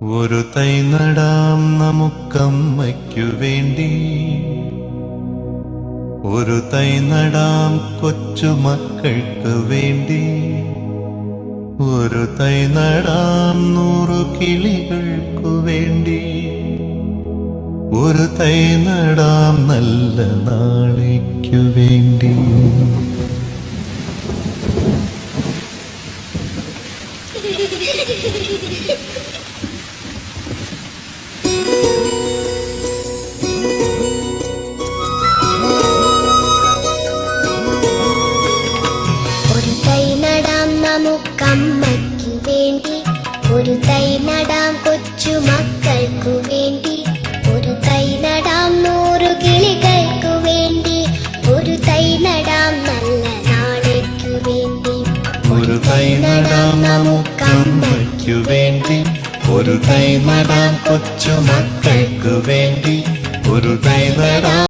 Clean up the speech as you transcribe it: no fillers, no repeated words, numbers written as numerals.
ഒരു തൈ നടാം നമുക്കമ്മയ്ക്കു വേണ്ടി, ഒരു തൈ നടാം കൊച്ചുമക്കൾക്ക് വേണ്ടി, ഒരു തൈ നടാം 100 കിളികൾക്കു വേണ്ടി, ഒരു തൈ നടാം നല്ല നാളേക്കു വേണ്ടി. ഒരു തൈ നടാം നമുക്കമ്മയ്ക്കു വേണ്ടി, ഒരു തൈ നടാം കൊച്ചുമക്കൾക്കു വേണ്ടി, ഒരു തൈ നടാം 100 കിളികൾക്കു വേണ്ടി, ഒരു തൈ നടാം നല്ല നാളേക്കു വേണ്ടി. ഒരു തൈ നടാം നമുക്കമ്മയ്ക്കു വേണ്ടി, ഒരു തൈ നടാം കൊച്ചുമക്കൾക്കു വേണ്ടി, ഒരു തൈ നടാം